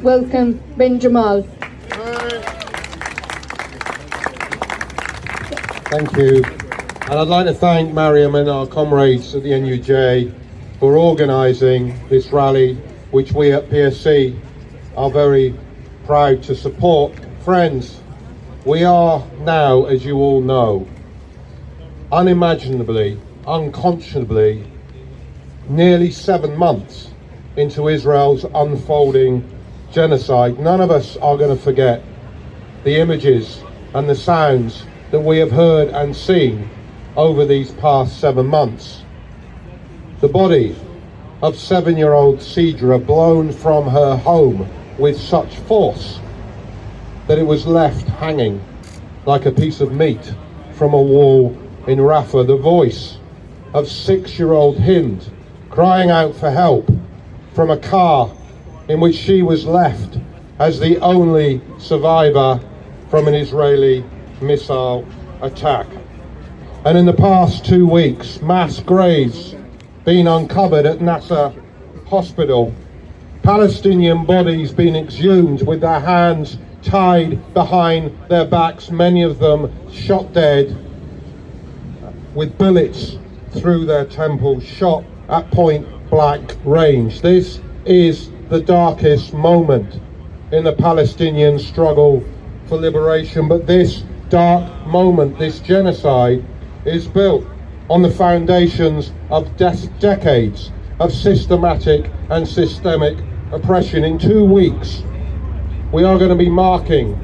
welcome bin Jamal. Thank you. And I'd like to thank Mariam and our comrades at the NUJ for organising this rally, which we at PSC are very proud to support. Friends, we are now, as you all know, unimaginably, unconscionably, nearly 7 months into Israel's unfolding genocide. None of us are going to forget the images and the sounds that we have heard and seen over these past 7 months. The body of 7-year-old Sidra blown from her home with such force that it was left hanging like a piece of meat from a wall in Rafah. The voice of 6-year-old Hind crying out for help from a car in which she was left as the only survivor from an Israeli missile attack. And in the past 2 weeks, mass graves being uncovered at Nasser Hospital, Palestinian bodies being exhumed with their hands tied behind their backs, many of them shot dead with bullets through their temples, shot at point blank range. This is the darkest moment in the Palestinian struggle for liberation, but this dark moment, this genocide, is built on the foundations of decades of systematic and systemic oppression. In 2 weeks, we are going to be marking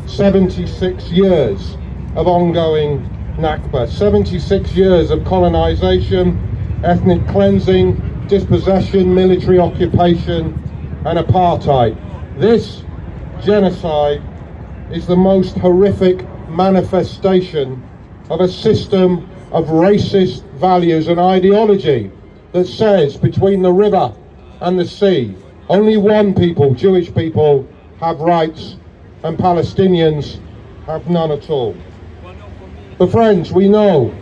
76 years of ongoing Nakba, 76 years of colonization, ethnic cleansing, dispossession, military occupation, and apartheid. This genocide is the most horrific manifestation of a system of racist values and ideology that says between the river and the sea, only one people, Jewish people, have rights and Palestinians have none at all. But friends, we know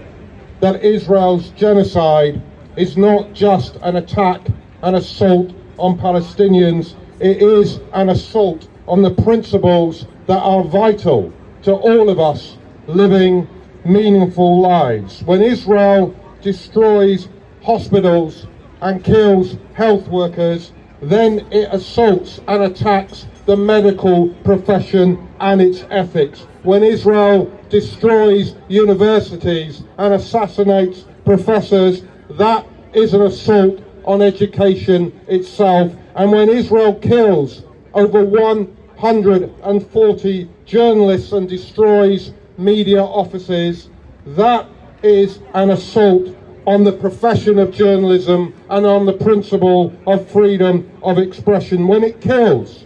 that Israel's genocide is not just an attack, an assault on Palestinians. It is an assault on the principles that are vital to all of us living meaningful lives. When Israel destroys hospitals and kills health workers, then it assaults and attacks the medical profession and its ethics. When Israel destroys universities and assassinates professors, that is an assault on education itself. And when Israel kills over 140 journalists and destroys media offices, that is an assault on the profession of journalism and on the principle of freedom of expression. When it kills,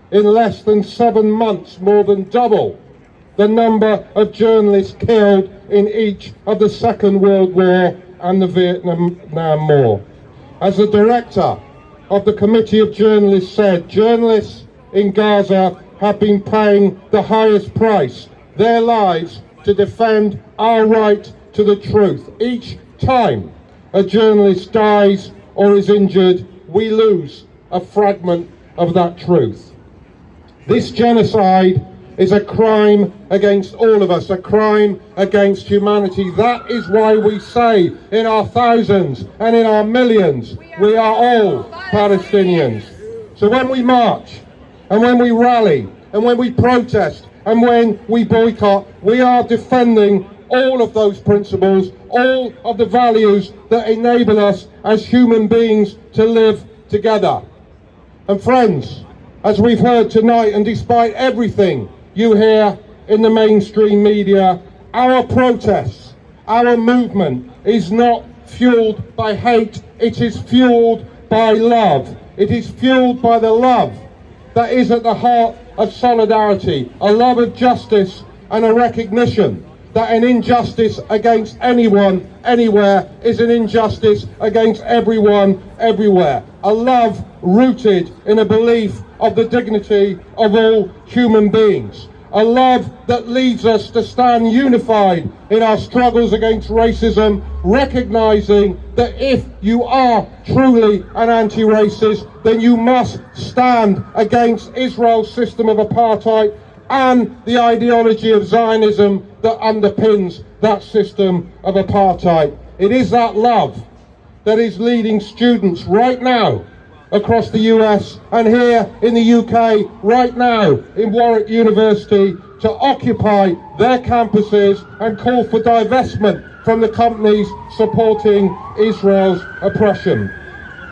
in less than 7 months, more than double the number of journalists killed in each of the Second World War and the Vietnam War. As the director of the Committee of Journalists said, journalists in Gaza have been paying the highest price, their lives, to defend our right to the truth. Each time a journalist dies or is injured, we lose a fragment of that truth. This genocide is a crime against all of us, a crime against humanity. That is why we say in our thousands and in our millions, we are all Palestinians. So when we march, and when we rally, and when we protest, and when we boycott, we are defending all of those principles, all of the values that enable us as human beings to live together. And friends, as we've heard tonight, and despite everything you hear in the mainstream media, our protests, our movement is not fueled by hate, it is fueled by love. It is fueled by the love that is at the heart of solidarity, a love of justice and a recognition that an injustice against anyone, anywhere, is an injustice against everyone, everywhere. A love rooted in a belief of the dignity of all human beings. a love that leads us to stand unified in our struggles against racism, recognizing that if you are truly an anti-racist, then you must stand against Israel's system of apartheid and the ideology of Zionism that underpins that system of apartheid. It is that love that is leading students right now across the US and here in the UK right now in Warwick University to occupy their campuses and call for divestment from the companies supporting Israel's oppression.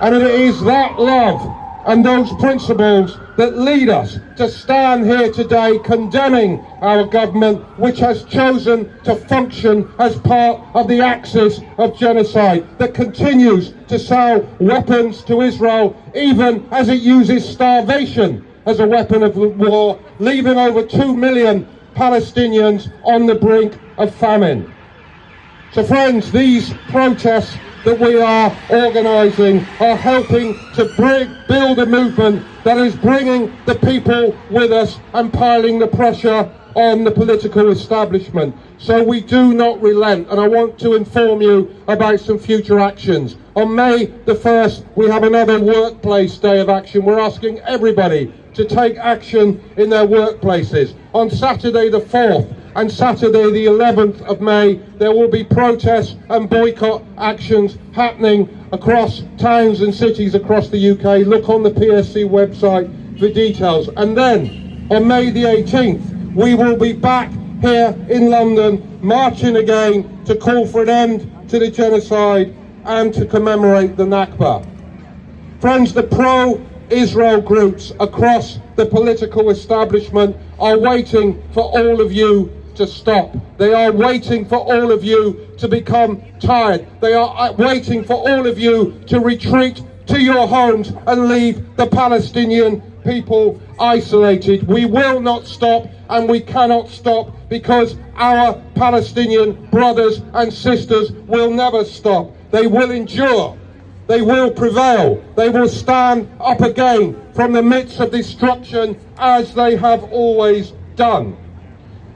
And it is that love and those principles that lead us to stand here today condemning our government, which has chosen to function as part of the axis of genocide, that continues to sell weapons to Israel, even as it uses starvation as a weapon of war, leaving over 2 million Palestinians on the brink of famine. So friends, these protests that we are organising are helping to build a movement that is bringing the people with us and piling the pressure on the political establishment. So we do not relent, and I want to inform you about some future actions. On May the 1st, we have another workplace day of action. We're asking everybody to take action in their workplaces. On Saturday the 4th, and Saturday the 11th of May, there will be protests and boycott actions happening across towns and cities across the UK. Look on the PSC website for details. And then on May the 18th, we will be back here in London marching again to call for an end to the genocide and to commemorate the Nakba. Friends, the pro-Israel groups across the political establishment are waiting for all of you to stop. They are waiting for all of you to become tired. They are waiting for all of you to retreat to your homes and leave the Palestinian people isolated. We will not stop, and we cannot stop, because our Palestinian brothers and sisters will never stop. They will endure. They will prevail. They will stand up again from the midst of destruction, as they have always done.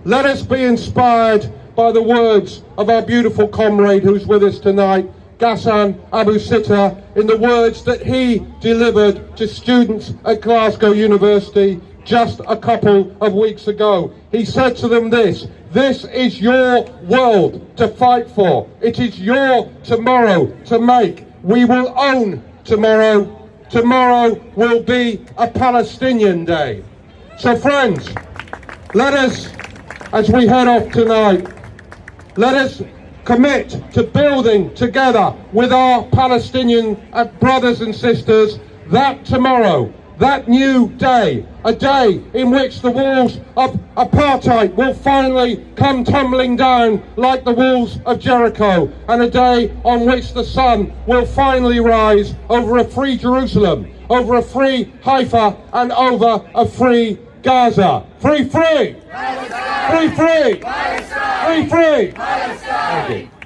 Let us be inspired by the words of our beautiful comrade who's with us tonight, Ghassan Abu Sitta, in the words that he delivered to students at Glasgow University just a couple of weeks ago. He said to them this: "This is your world to fight for. It is your tomorrow to make. We will own tomorrow. Tomorrow will be a Palestinian day." So friends, let us, as we head off tonight, let us commit to building together with our Palestinian brothers and sisters that tomorrow, that new day, a day in which the walls of apartheid will finally come tumbling down like the walls of Jericho, and a day on which the sun will finally rise over a free Jerusalem, over a free Haifa, and over a free Gaza. Free, free! Palestine! Free, free! Palestine! Free, free! Palestine! Thank you.